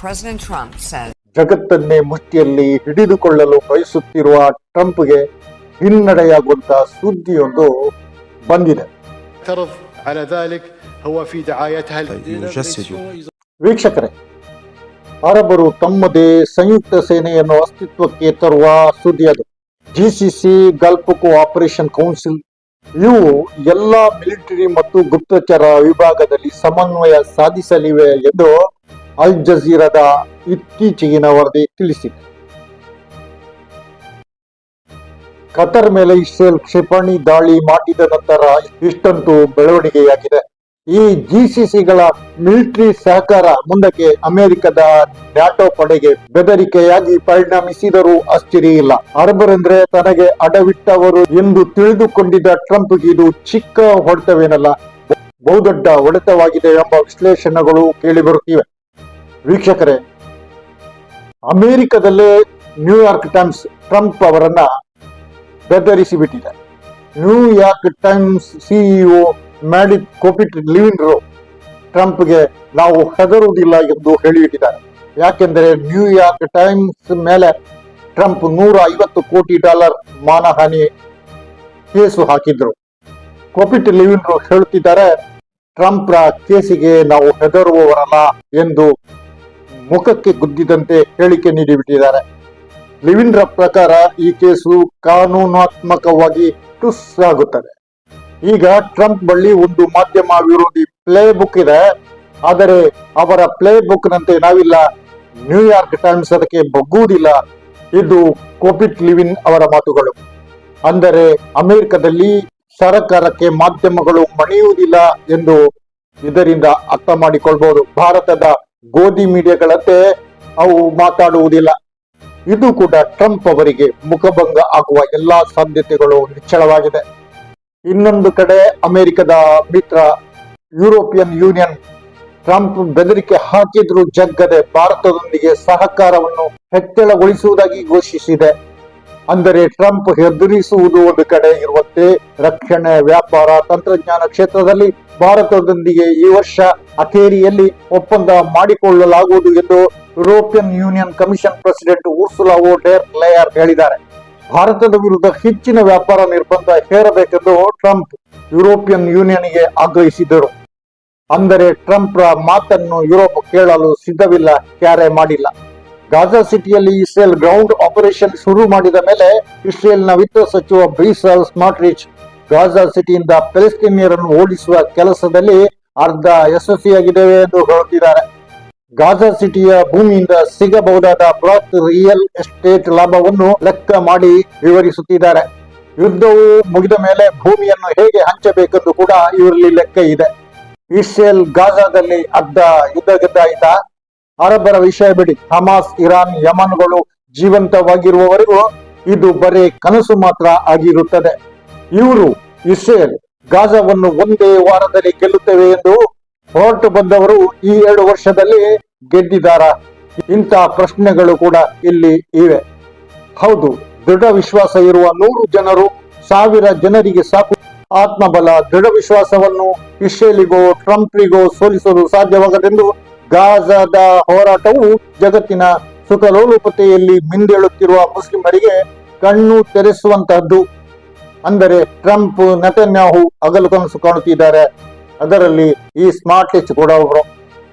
President Trump says ಜಗತ್ತನ್ನೇ ಮುಷ್ಟಿಯಲ್ಲಿ ಹಿಡಿದುಕೊಳ್ಳಲು ಬಯಸುತ್ತಿರುವ ಟ್ರಂಪ್ಗೆ ಹಿನ್ನಡೆಯಾಗುವಂತಹ ಸುದ್ದಿಯೊಂದು ಬಂದಿದೆ. ವೀಕ್ಷಕರೇ, ಅರಬರು ತಮ್ಮದೇ ಸಂಯುಕ್ತ ಸೇನೆಯನ್ನು ಅಸ್ತಿತ್ವಕ್ಕೆ ತರುವ ಸುದ್ದಿ ಅದು. ಜಿಸಿಸಿ, ಗಲ್ಫ್ ಕೋಆಪರೇಷನ್ ಕೌನ್ಸಿಲ್ ಇವು ಎಲ್ಲ ಮಿಲಿಟರಿ ಮತ್ತು ಗುಪ್ತಚರ ವಿಭಾಗದಲ್ಲಿ ಸಮನ್ವಯ ಸಾಧಿಸಲಿವೆ ಎಂದು ಅಲ್ ಜಜೀರಾದ ಇತ್ತೀಚೆಗಿನ ವರದಿ ತಿಳಿಸಿದೆ. ಕತರ್ ಮೇಲೆ ಇಸ್ರೇಲ್ ಕ್ಷಿಪಣಿ ದಾಳಿ ಮಾಡಿದ ನಂತರ ಇಷ್ಟೊಂದು ಬೆಳವಣಿಗೆಯಾಗಿದೆ. ಈ ಜಿಸಿಸಿಗಳ ಮಿಲಿಟರಿ ಸಹಕಾರ ಮುಂದಕ್ಕೆ ಅಮೆರಿಕದ ನ್ಯಾಟೋ ಪಡೆಗೆ ಬೆದರಿಕೆಯಾಗಿ ಪರಿಣಮಿಸಿದರೂ ಆಶ್ಚರ್ಯ ಇಲ್ಲ. ಅರಬರೆಂದ್ರೆ ತನಗೆ ಅಡವಿಟ್ಟವರು ಎಂದು ತಿಳಿದುಕೊಂಡಿದ್ದ ಟ್ರಂಪ್ಗೆ ಇದು ಚಿಕ್ಕ ಹೊಡೆತವೇನಲ್ಲ, ಬಹುದೊಡ್ಡ ಹೊಡೆತವಾಗಿದೆ ಎಂಬ ವಿಶ್ಲೇಷಣೆಗಳು ಕೇಳಿಬರುತ್ತಿವೆ. ವೀಕ್ಷಕರೇ, ಅಮೆರಿಕದಲ್ಲೇ ನ್ಯೂಯಾರ್ಕ್ ಟೈಮ್ಸ್ ಟ್ರಂಪ್ ಅವರನ್ನ ಬೆದರಿಸಿಬಿಟ್ಟಿದೆ. ನ್ಯೂಯಾರ್ಕ್ ಟೈಮ್ಸ್ ಸಿಇಒ ಮ್ಯಾಡಿಕ್ ಕೋಪಿಟ್ ಲಿವಿನ್ರೋ ಟ್ರಂಪ್ಗೆ ನಾವು ಹೆದರುವುದಿಲ್ಲ ಎಂದು ಹೇಳಿಬಿಟ್ಟಿದ್ದಾರೆ. ಯಾಕೆಂದರೆ ನ್ಯೂಯಾರ್ಕ್ ಟೈಮ್ಸ್ ಮೇಲೆ ಟ್ರಂಪ್ $150 ಕೋಟಿ ಮಾನಹಾನಿ ಕೇಸು ಹಾಕಿದ್ರು. ಕೋಪಿಟ್ ಲಿವಿನ್ರೋ ಹೇಳುತ್ತಿದ್ದಾರೆ, ಟ್ರಂಪ್ರ ಕೇಸಿಗೆ ನಾವು ಹೆದರುವವರಲ್ಲ ಎಂದು ಮುಖಕ್ಕೆ ಗುದ್ದಿದಂತೆ ಹೇಳಿಕೆ ನೀಡಿಬಿಟ್ಟಿದ್ದಾರೆ. ಲಿವಿನ್ರ ಪ್ರಕಾರ ಈ ಕೇಸು ಕಾನೂನಾತ್ಮಕವಾಗಿ ಟುಸ್ ಆಗುತ್ತದೆ. ಈಗ ಟ್ರಂಪ್ ಬಳಿ ಒಂದು ಮಾಧ್ಯಮ ವಿರೋಧಿ ಪ್ಲೇ ಬುಕ್ ಇದೆ, ಆದರೆ ಅವರ ಪ್ಲೇ ಬುಕ್ ನಂತೆ ನಾವಿಲ್ಲ. ನ್ಯೂಯಾರ್ಕ್ ಟೈಮ್ಸ್ ಅದಕ್ಕೆ ಬಗ್ಗುವುದಿಲ್ಲ. ಇದು ಕೋಪಿಟ್ ಲಿವಿನ್ ಅವರ ಮಾತುಗಳು. ಅಂದರೆ ಅಮೆರಿಕದಲ್ಲಿ ಸರ್ಕಾರಕ್ಕೆ ಮಾಧ್ಯಮಗಳು ಮಣಿಯುವುದಿಲ್ಲ ಎಂದು ಇದರಿಂದ ಅರ್ಥ ಮಾಡಿಕೊಳ್ಬಹುದು. ಭಾರತದ ಗೋಧಿ ಮೀಡಿಯಾಗಳಂತೆ ಅವು ಮಾತಾಡುವುದಿಲ್ಲ. ಇದು ಕೂಡ ಟ್ರಂಪ್ ಅವರಿಗೆ ಮುಖಭಂಗ ಆಗುವ ಎಲ್ಲಾ ಸಾಧ್ಯತೆಗಳು ನಿಚ್ಚಳವಾಗಿದೆ. ಇನ್ನೊಂದು ಕಡೆ ಅಮೆರಿಕದ ಮಿತ್ರ ಯುರೋಪಿಯನ್ ಯೂನಿಯನ್ ಟ್ರಂಪ್ ಬೆದರಿಕೆ ಹಾಕಿದ್ರು ಜಗ್ಗದೆ ಭಾರತದೊಂದಿಗೆ ಸಹಕಾರವನ್ನು ಹೆಚ್ಚಳಗೊಳಿಸುವುದಾಗಿ ಘೋಷಿಸಿದೆ. ಅಂದರೆ ಟ್ರಂಪ್ ಹೆದರಿಸುವುದು ಒಂದು ಕಡೆ ಇರುವಂತೆ, ರಕ್ಷಣೆ, ವ್ಯಾಪಾರ, ತಂತ್ರಜ್ಞಾನ ಕ್ಷೇತ್ರದಲ್ಲಿ ಭಾರತದೊಂದಿಗೆ ಈ ವರ್ಷ ಅಖೇರಿಯಲ್ಲಿ ಒಪ್ಪಂದ ಮಾಡಿಕೊಳ್ಳಲಾಗುವುದು ಎಂದು European Union Commission President Ursula von der Leyen ಹೇಳಿದ್ದಾರೆ. ಭಾರತದ ವಿರುದ್ಧ ಹೆಚ್ಚಿನ ವ್ಯಾಪಾರ ನಿರ್ಬಂಧ ಹೇರಬೇಕೆಂದು ಟ್ರಂಪ್ ಯುರೋಪಿಯನ್ ಯೂನಿಯನ್ಗೆ ಆಗ್ರಹಿಸಿದರು. ಅಂದರೆ ಟ್ರಂಪ್ರ ಮಾತನ್ನು ಯುರೋಪ್ ಕೇಳಲು ಸಿದ್ಧವಿಲ್ಲ, ಕ್ಯಾರೆ ಮಾಡಿಲ್ಲ. ಗಾಜಾ ಸಿಟಿಯಲ್ಲಿ ಇಸ್ರೇಲ್ ಗ್ರೌಂಡ್ ಆಪರೇಷನ್ ಶುರು ಮಾಡಿದ ಮೇಲೆ ಇಸ್ರೇಲ್ನ ವಿತ್ತ ಸಚಿವ ಬೆಸಲ್ ಸ್ಮಾಟ್ರಿಚ್ ಗಾಜಾ ಸಿಟಿಯಿಂದ ಪ್ಯಾಲೆಸ್ಟೀನಿಯರನ್ನು ಓಡಿಸುವ ಕೆಲಸದಲ್ಲಿ ಅರ್ಧ ಯಶಸ್ವಿಯಾಗಿದ್ದೇವೆ ಎಂದು ಹೇಳುತ್ತಿದ್ದಾರೆ. ಗಾಜಾ ಸಿಟಿಯ ಭೂಮಿಯಿಂದ ಸಿಗಬಹುದಾದ ಬ್ರಾತ್ ರಿಯಲ್ ಎಸ್ಟೇಟ್ ಲಾಭವನ್ನು ಲೆಕ್ಕ ಮಾಡಿ ವಿವರಿಸುತ್ತಿದ್ದಾರೆ. ಯುದ್ಧವು ಮುಗಿದ ಮೇಲೆ ಭೂಮಿಯನ್ನು ಹೇಗೆ ಹಂಚಬೇಕೆಂದು ಕೂಡ ಇವರಲ್ಲಿ ಲೆಕ್ಕ ಇದೆ. ಇಸ್ರೇಲ್ ಗಾಜಾದಲ್ಲಿ ಅರ್ಧ ಯುದ್ಧ ಗೆದ್ದಾಯಿತಾ? ಅರಬರ ವಿಷಯ ಬಿಡಿ, ಹಮಾಸ್, ಇರಾನ್, ಯಮನ್ಗಳು ಜೀವಂತವಾಗಿರುವವರೆಗೂ ಇದು ಬರೀ ಕನಸು ಮಾತ್ರ ಆಗಿರುತ್ತದೆ. ಇವರು ಇಸ್ರೇಲ್ ಗಾಜಾವನ್ನು ಒಂದೇ ವಾರದಲ್ಲಿ ಗೆಲ್ಲುತ್ತೇವೆ ಎಂದು ಹೊರಟು ಬಂದವರು ಈ 2 ವರ್ಷದಲ್ಲಿ ಗೆದ್ದಿದ್ದಾರ? ಇಂಥ ಪ್ರಶ್ನೆಗಳು ಕೂಡ ಇಲ್ಲಿ ಇವೆ. ಹೌದು, ದೃಢ ವಿಶ್ವಾಸ ಇರುವ 100 ಜನರು 1000 ಜನರಿಗೆ ಸಾಕು. ಆತ್ಮಬಲ, ದೃಢ ವಿಶ್ವಾಸವನ್ನು ಇಸ್ರೇಲಿಗೋ ಟ್ರಂಪ್ರಿಗೋ ಸೋಲಿಸಲು ಸಾಧ್ಯವಾಗದೆಂದು ಗಾಜಾದ ಹೋರಾಟವು ಜಗತ್ತಿನ ಸುಖಲೋಲುಪತೆಯಲ್ಲಿ ಮಿಂದೇಳುತ್ತಿರುವ ಮುಸ್ಲಿಮರಿಗೆ ಕಣ್ಣು ತೆರೆಸುವಂತಹದ್ದು. ಅಂದರೆ ಟ್ರಂಪ್, ನೆತನ್ಯಾಹು ಹಗಲು ಕನಸು ಕಾಣುತ್ತಿದ್ದಾರೆ. ಅದರಲ್ಲಿ ಈ ಸ್ಮಾರ್ಟ್ರಿಚ್ ಕೂಡ ಒಬ್ಬರು.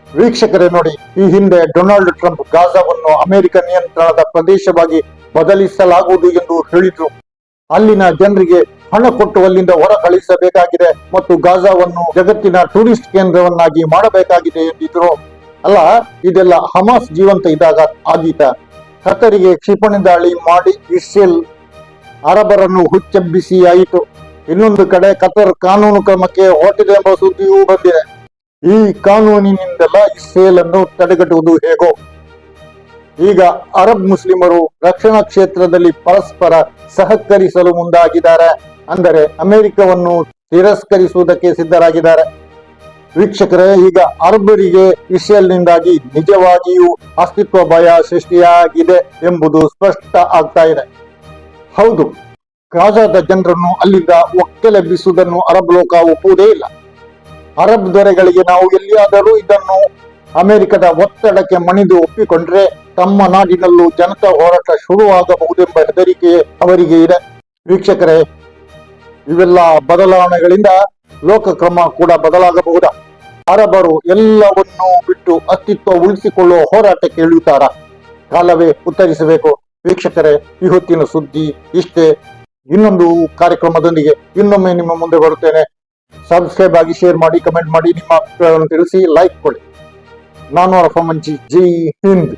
ವೀಕ್ಷಕರೇ ನೋಡಿ, ಈ ಹಿಂದೆ ಡೊನಾಲ್ಡ್ ಟ್ರಂಪ್ ಗಾಜಾವನ್ನು ಅಮೆರಿಕ ನಿಯಂತ್ರಣದ ಪ್ರದೇಶವಾಗಿ ಬದಲಿಸಲಾಗುವುದು ಎಂದು ಹೇಳಿದ್ರು. ಅಲ್ಲಿನ ಜನರಿಗೆ ಹಣ ಕೊಟ್ಟು ಅಲ್ಲಿಂದ ಹೊರ ಕಳಿಸಬೇಕಾಗಿದೆ ಮತ್ತು ಗಾಜಾವನ್ನು ಜಗತ್ತಿನ ಟೂರಿಸ್ಟ್ ಕೇಂದ್ರವನ್ನಾಗಿ ಮಾಡಬೇಕಾಗಿದೆ ಎಂದಿದ್ರು. ಅಲ್ಲ, ಇದೆಲ್ಲ ಹಮಾಸ್ ಜೀವಂತ ಇದ್ದಾಗ ಆಗೀತ. ಕತರಿಗೆ ಕ್ಷಿಪಣಿ ದಾಳಿ ಮಾಡಿ ಇಸ್ರೇಲ್ ಅರಬರನ್ನು ಹುಚ್ಚೆಬ್ಬಿಸಿ ಆಯಿತು. ಇನ್ನೊಂದು ಕಡೆ ಕತರ್ ಕಾನೂನು ಕ್ರಮಕ್ಕೆ ಹೊರಟಿದೆ ಎಂಬ ಸುದ್ದಿಯೂ ಬಂದಿದೆ. ಈ ಕಾನೂನಿನಿಂದೆಲ್ಲ ಇಸ್ರೇಲ್ ಅನ್ನು ತಡೆಗಟ್ಟುವುದು ಹೇಗೋ? ಈಗ ಅರಬ್ ಮುಸ್ಲಿಮರು ರಕ್ಷಣಾ ಕ್ಷೇತ್ರದಲ್ಲಿ ಪರಸ್ಪರ ಸಹಕರಿಸಲು ಮುಂದಾಗಿದ್ದಾರೆ. ಅಂದರೆ ಅಮೆರಿಕವನ್ನು ತಿರಸ್ಕರಿಸುವುದಕ್ಕೆ ಸಿದ್ಧರಾಗಿದ್ದಾರೆ. ವೀಕ್ಷಕರೇ, ಈಗ ಅರಬರಿಗೆ ಇಸ್ರೇಲ್ನಿಂದಾಗಿ ನಿಜವಾಗಿಯೂ ಅಸ್ತಿತ್ವ ಭಯ ಸೃಷ್ಟಿಯಾಗಿದೆ ಎಂಬುದು ಸ್ಪಷ್ಟ ಆಗ್ತಾ ಇದೆ. ಹೌದು, ಗಾಜಾದ ಜನರನ್ನು ಅಲ್ಲಿಂದ ಒಕ್ಕಲೆಬ್ಬಿಸುವುದನ್ನು ಅರಬ್ ಲೋಕ ಒಪ್ಪುವುದೇ ಇಲ್ಲ. ಅರಬ್ ದೊರೆಗಳಿಗೆ ನಾವು ಎಲ್ಲಿಯಾದರೂ ಇದನ್ನು ಅಮೆರಿಕದ ಒತ್ತಡಕ್ಕೆ ಮಣಿದು ಒಪ್ಪಿಕೊಂಡ್ರೆ ತಮ್ಮ ನಾಡಿನಲ್ಲೂ ಜನತಾ ಹೋರಾಟ ಶುರುವಾಗಬಹುದೆಂಬ ಹೆದರಿಕೆ ಅವರಿಗೆ ಇದೆ. ವೀಕ್ಷಕರೇ, ಇವೆಲ್ಲ ಬದಲಾವಣೆಗಳಿಂದ ಲೋಕಕ್ರಮ ಕೂಡ ಬದಲಾಗಬಹುದಾ? ಅರಬರು ಎಲ್ಲವನ್ನೂ ಬಿಟ್ಟು ಅಸ್ತಿತ್ವ ಉಳಿಸಿಕೊಳ್ಳುವ ಹೋರಾಟಕ್ಕೆ ಇಳಿಯುತ್ತಾರ? ಕಾಲವೇ ಉತ್ತರಿಸಬೇಕು. ವೀಕ್ಷಕರೇ, ಈ ಹೊತ್ತಿನ ಸುದ್ದಿ ಇಷ್ಟೇ. ಇನ್ನೊಂದು ಕಾರ್ಯಕ್ರಮದೊಂದಿಗೆ ಇನ್ನೊಮ್ಮೆ ನಿಮ್ಮ ಮುಂದೆ ಬರುತ್ತೇನೆ. ಸಬ್ಸ್ಕ್ರೈಬ್ ಆಗಿ, ಶೇರ್ ಮಾಡಿ, ಕಮೆಂಟ್ ಮಾಡಿ, ನಿಮ್ಮ ಅಭಿಪ್ರಾಯವನ್ನು ತಿಳಿಸಿ, ಲೈಕ್ ಕೊಡಿ. ನಾನು ರಫ ಮಂಚಿ. ಜೈ ಹಿಂದ್.